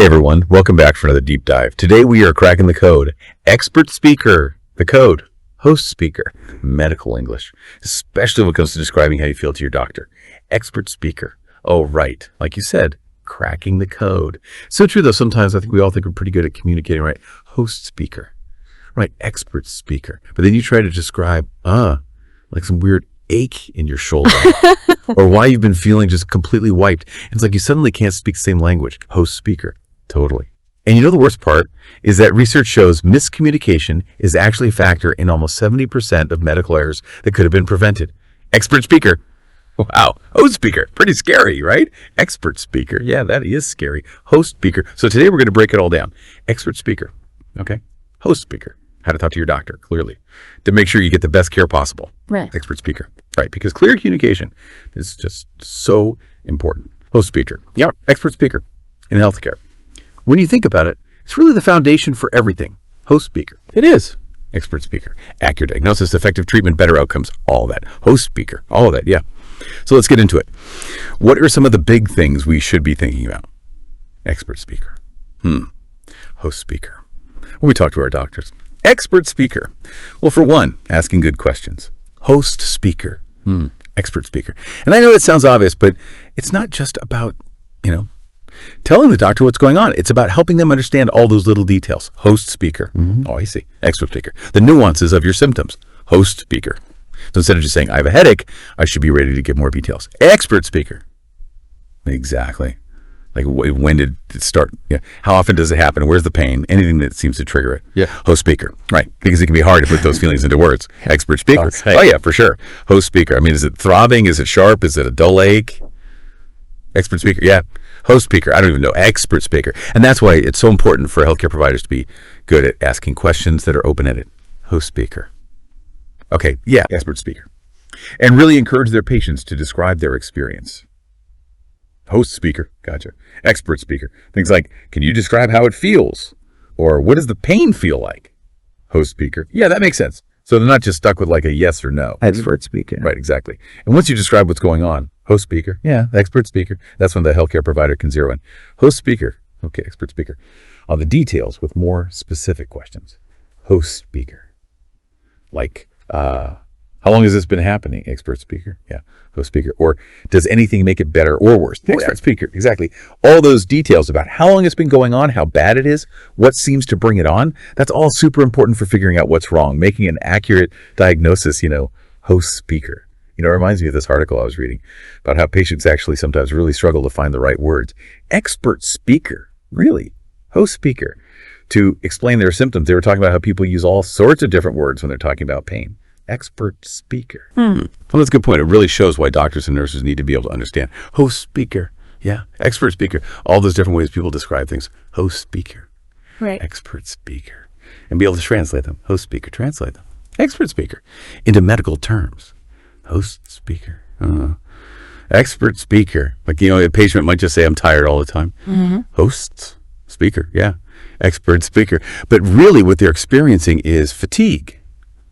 everyone, welcome back for another deep dive. Today we are cracking the code. Expert speaker, the code. Host speaker, medical English, especially when it comes to describing how you feel to your doctor. Expert speaker. Oh, right. Like you said, cracking the code. So true though, sometimes I think we all think we're pretty good at communicating, right? Host speaker, right? Expert speaker. But then you try to describe, like some weird ache in your shoulder or why you've been feeling just completely wiped. It's like you suddenly can't speak the same language. Host speaker. Totally. And you know the worst part is that research shows miscommunication is actually a factor in almost 70% of medical errors that could have been prevented. Expert speaker. Wow. Host speaker. Pretty scary, right? Expert speaker. Yeah, that is scary. Host speaker. So today we're going to break it all down. Expert speaker. Okay. Host speaker. How to talk to your doctor, clearly, to make sure you get the best care possible. Right. Expert speaker. Right. Because clear communication is just so important. Host speaker. Yeah. Expert speaker in healthcare. When you think about it, it's really the foundation for everything. Host speaker. It is. Expert speaker. Accurate diagnosis, effective treatment, better outcomes, all that. Host speaker. All of that. Yeah. So let's get into it. What are some of the big things we should be thinking about? Expert speaker. Host speaker. When we talk to our doctors. Expert speaker. Well, for one, asking good questions. Host speaker. Expert speaker. And I know it sounds obvious, but it's not just about, telling the doctor what's going on. It's about helping them understand all those little details. Host speaker. Oh, I see. Expert speaker. The nuances of your symptoms. Host speaker. So instead of just saying, I have a headache, I should be ready to give more details. Expert speaker. Exactly. Like when did it start? Yeah. How often does it happen? Where's the pain? Anything that seems to trigger it. Yeah. Host speaker. Right. Because it can be hard to put those feelings into words. Expert speaker. Oh, yeah, for sure. Host speaker. I mean, is it throbbing? Is it sharp? Is it a dull ache? Expert speaker. Yeah. Host speaker. I don't even know. Expert speaker. And that's why it's so important for healthcare providers to be good at asking questions that are open-ended. Host speaker. Okay. Yeah. Expert speaker. And really encourage their patients to describe their experience. Host speaker. Gotcha. Expert speaker. Things like, can you describe how it feels? Or what does the pain feel like? Host speaker. Yeah, that makes sense. So they're not just stuck with like a yes or no. Expert speaker. Right, exactly. And once you describe what's going on, host speaker. Yeah, expert speaker. That's when the healthcare provider can zero in. Host speaker. Okay, expert speaker. On the details with more specific questions. Host speaker. Like, how long has this been happening? Expert speaker. Yeah. Host speaker. Or does anything make it better or worse? Expert speaker. Exactly. All those details about how long it's been going on, how bad it is, what seems to bring it on. That's all super important for figuring out what's wrong, making an accurate diagnosis, host speaker. It reminds me of this article I was reading about how patients actually sometimes really struggle to find the right words. Expert speaker. Really? Host speaker. To explain their symptoms. They were talking about how people use all sorts of different words when they're talking about pain. Expert speaker. Well, that's a good point. It really shows why doctors and nurses need to be able to understand. Host speaker. Yeah. Expert speaker. All those different ways people describe things. Host speaker. Right. Expert speaker. And be able to translate them. Host speaker. Translate them. Expert speaker. Into medical terms. Host speaker. Expert speaker. Like, a patient might just say, I'm tired all the time. Host speaker. Yeah. Expert speaker. But really what they're experiencing is fatigue.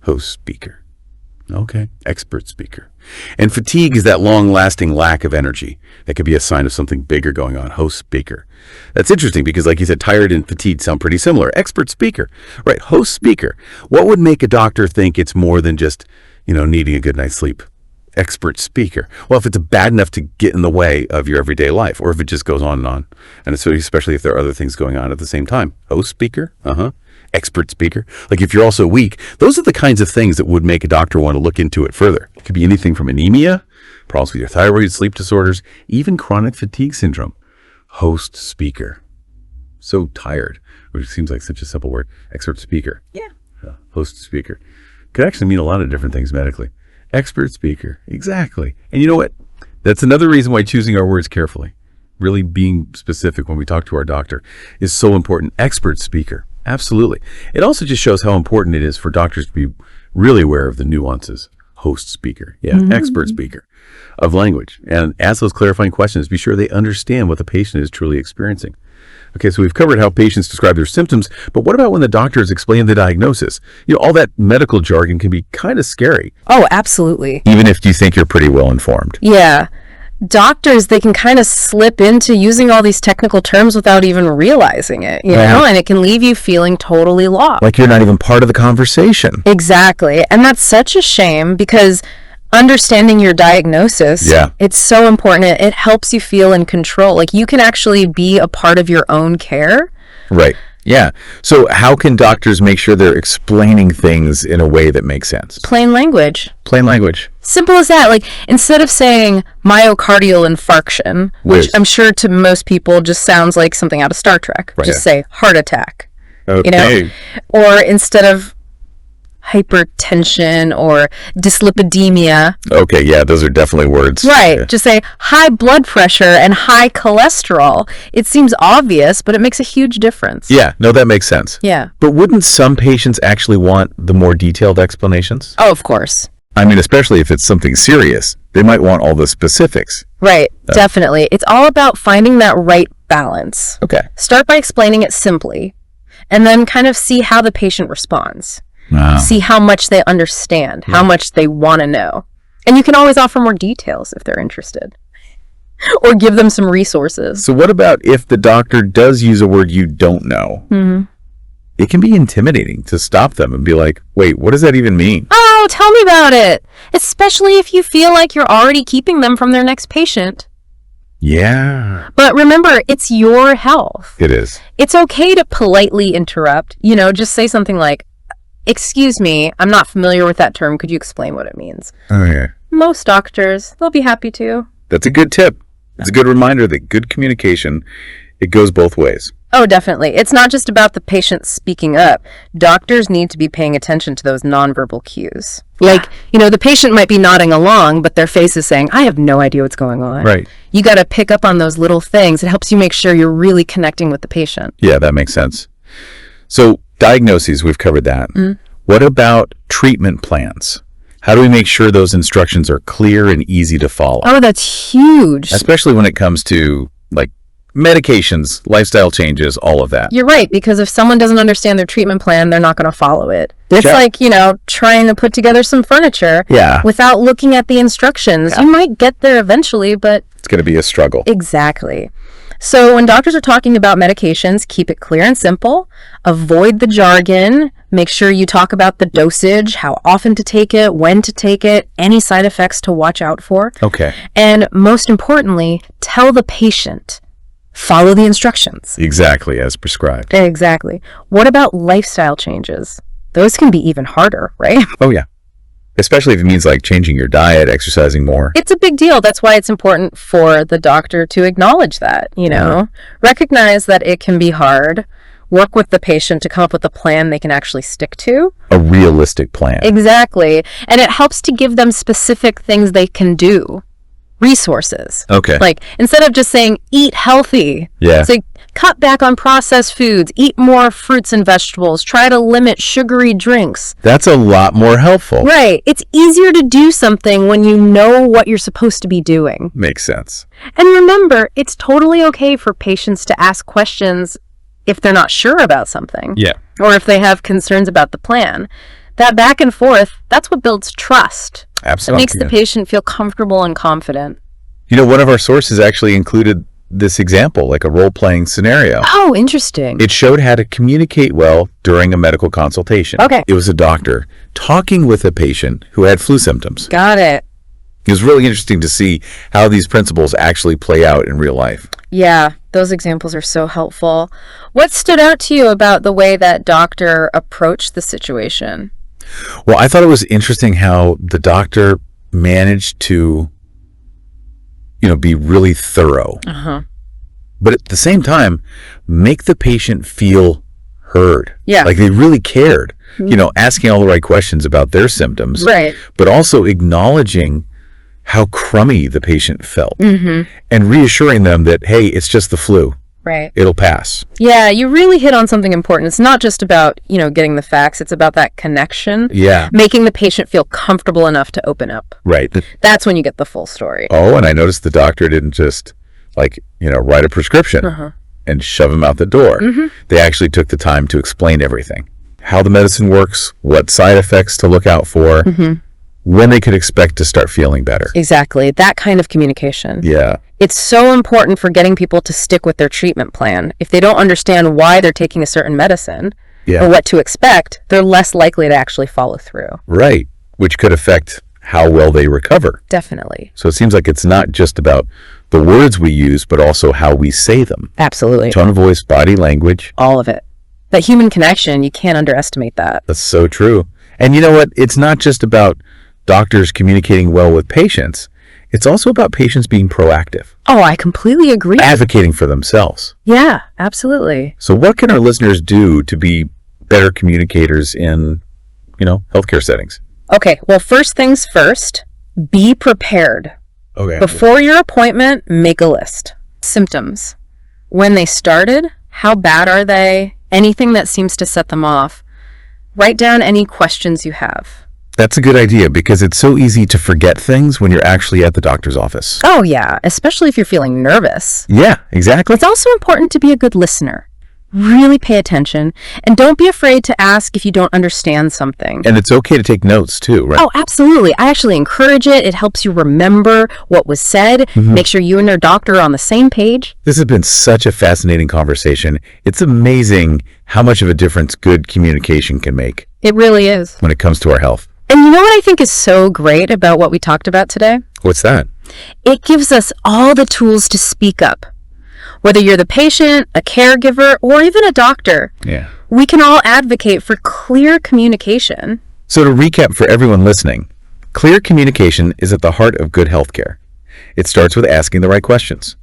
Host speaker. Okay. Expert speaker. And fatigue is that long-lasting lack of energy. That could be a sign of something bigger going on. Host speaker. That's interesting because, like you said, tired and fatigued sound pretty similar. Expert speaker. Right. Host speaker. What would make a doctor think it's more than just, needing a good night's sleep? Expert speaker. Well, if it's bad enough to get in the way of your everyday life, or if it just goes on, and especially if there are other things going on at the same time. Host speaker. Expert speaker. Like if you're also weak, those are the kinds of things that would make a doctor want to look into it further. It could be anything from anemia, problems with your thyroid, sleep disorders, even chronic fatigue syndrome. Host speaker. So tired, which seems like such a simple word. Expert speaker. Yeah. Host speaker. Could actually mean a lot of different things medically. Expert speaker. Exactly. And you know what? That's another reason why choosing our words carefully, really being specific when we talk to our doctor, is so important. Expert speaker. Absolutely. It also just shows how important it is for doctors to be really aware of the nuances. Host speaker. Yeah. Expert speaker of language. And ask those clarifying questions. Be sure they understand what the patient is truly experiencing. Okay, so we've covered how patients describe their symptoms, but what about when the doctors explain the diagnosis? All that medical jargon can be kind of scary. Oh, absolutely. Even if you think you're pretty well informed. Yeah. doctors, they can kind of slip into using all these technical terms without even realizing it, you know, and it can leave you feeling totally lost. Like you're not even part of the conversation. Exactly. And that's such a shame because understanding your diagnosis, it's so important. It helps you feel in control. Like you can actually be a part of your own care. Right. Yeah. So how can doctors make sure they're explaining things in a way that makes sense? Plain language. Plain language. Simple as that. Like instead of saying myocardial infarction, which I'm sure to most people just sounds like something out of Star Trek, just say heart attack. Okay. You know? Or instead of hypertension or dyslipidemia. Okay, yeah, those are definitely words. Right. Yeah. Just say high blood pressure and high cholesterol. It seems obvious, but it makes a huge difference. Yeah, no, that makes sense. Yeah. But wouldn't some patients actually want the more detailed explanations? Oh, of course. I mean, especially if it's something serious, they might want all the specifics. Right, definitely. It's all about finding that right balance. Okay. Start by explaining it simply, and then kind of see how the patient responds. Wow. See how much they understand, how much they want to know. And you can always offer more details if they're interested. Or give them some resources. So what about if the doctor does use a word you don't know? Mm-hmm. It can be intimidating to stop them and be like, wait, what does that even mean? Oh, tell me about it. Especially if you feel like you're already keeping them from their next patient. Yeah. But remember, it's your health. It is. It's okay to politely interrupt. You know, just say something like, excuse me, I'm not familiar with that term. Could you explain what it means? Oh, yeah. Most doctors, they'll be happy to. That's a good tip. It's a good reminder that good communication, it goes both ways. Oh, definitely. It's not just about the patient speaking up. Doctors need to be paying attention to those nonverbal cues. Like, you know, the patient might be nodding along, but their face is saying, I have no idea what's going on. Right. You got to pick up on those little things. It helps you make sure you're really connecting with the patient. Yeah, that makes sense. So, diagnoses, we've covered that. Mm-hmm. What about treatment plans? How do we make sure those instructions are clear and easy to follow? Oh, that's huge. Especially when it comes to, like, medications, lifestyle changes, all of that. You're right, because if someone doesn't understand their treatment plan, they're not going to follow it. It's like, you know, trying to put together some furniture without looking at the instructions. Yeah. You might get there eventually, but it's going to be a struggle. Exactly. So when doctors are talking about medications, keep it clear and simple. Avoid the jargon. Make sure you talk about the dosage, how often to take it, when to take it, any side effects to watch out for. Okay. And most importantly, tell the patient. Follow the instructions. Exactly, as prescribed. Exactly. What about lifestyle changes? Those can be even harder, right? Oh, yeah. Especially if it means like changing your diet, exercising more. It's a big deal. That's why it's important for the doctor to acknowledge that, you know. Recognize that it can be hard. Work with the patient to come up with a plan they can actually stick to. A realistic plan. Exactly. And it helps to give them specific things they can do. Resources. Okay. Like, instead of just saying, eat healthy. Yeah. It's like, cut back on processed foods, eat more fruits and vegetables, try to limit sugary drinks. That's a lot more helpful. Right. It's easier to do something when you know what you're supposed to be doing. Makes sense. And remember, it's totally okay for patients to ask questions if they're not sure about something. Yeah. Or if they have concerns about the plan. That back and forth, that's what builds trust. Absolutely. It makes the patient feel comfortable and confident. You know, one of our sources actually included this example, like a role-playing scenario. Oh, interesting. It showed how to communicate well during a medical consultation. Okay. It was a doctor talking with a patient who had flu symptoms. Got it. It was really interesting to see how these principles actually play out in real life. Yeah, those examples are so helpful. What stood out to you about the way that doctor approached the situation? Well, I thought it was interesting how the doctor managed to, you know, be really thorough. But at the same time, make the patient feel heard. Yeah. Like they really cared, you know, asking all the right questions about their symptoms. Right. But also acknowledging how crummy the patient felt and reassuring them that, hey, it's just the flu. Right. It'll pass. Yeah, you really hit on something important. It's not just about, you know, getting the facts. It's about that connection. Yeah. Making the patient feel comfortable enough to open up. Right. That's when you get the full story. Oh, and I noticed the doctor didn't just, like, you know, write a prescription and shove him out the door. They actually took the time to explain everything. How the medicine works, what side effects to look out for, when they could expect to start feeling better. Exactly. That kind of communication. Yeah. It's so important for getting people to stick with their treatment plan. If they don't understand why they're taking a certain medicine or what to expect, they're less likely to actually follow through. Right. Which could affect how well they recover. Definitely. So it seems like it's not just about the words we use, but also how we say them. Absolutely. Tone of voice, body language. All of it. That human connection, you can't underestimate that. That's so true. And you know what? It's not just about doctors communicating well with patients. It's also about patients being proactive. Oh, I completely agree. Advocating for themselves. Yeah, absolutely. So what can our listeners do to be better communicators in, healthcare settings? Okay, well, first things first, be prepared. Okay. Before your appointment, make a list. Symptoms. When they started, how bad are they? Anything that seems to set them off. Write down any questions you have. That's a good idea because it's so easy to forget things when you're actually at the doctor's office. Oh, yeah, especially if you're feeling nervous. Yeah, exactly. It's also important to be a good listener. Really pay attention, and don't be afraid to ask if you don't understand something. And it's okay to take notes too, right? Oh, absolutely. I actually encourage it. It helps you remember what was said. Make sure you and your doctor are on the same page. This has been such a fascinating conversation. It's amazing how much of a difference good communication can make. It really is. When it comes to our health. And you know what I think is so great about what we talked about today? What's that? It gives us all the tools to speak up. Whether you're the patient, a caregiver, or even a doctor, we can all advocate for clear communication. So to recap for everyone listening, clear communication is at the heart of good healthcare. It starts with asking the right questions,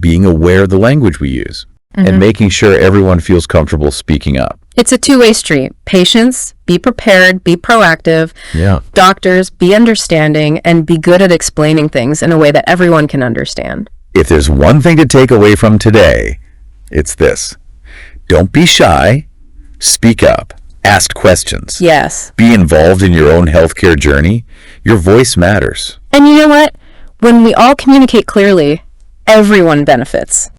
being aware of the language we use, and making sure everyone feels comfortable speaking up. It's a two-way street. Patients, be prepared, be proactive. Yeah. Doctors, be understanding, and be good at explaining things in a way that everyone can understand. If there's one thing to take away from today, it's this. Don't be shy. Speak up. Ask questions. Yes. Be involved in your own healthcare journey. Your voice matters. And you know what? When we all communicate clearly, everyone benefits.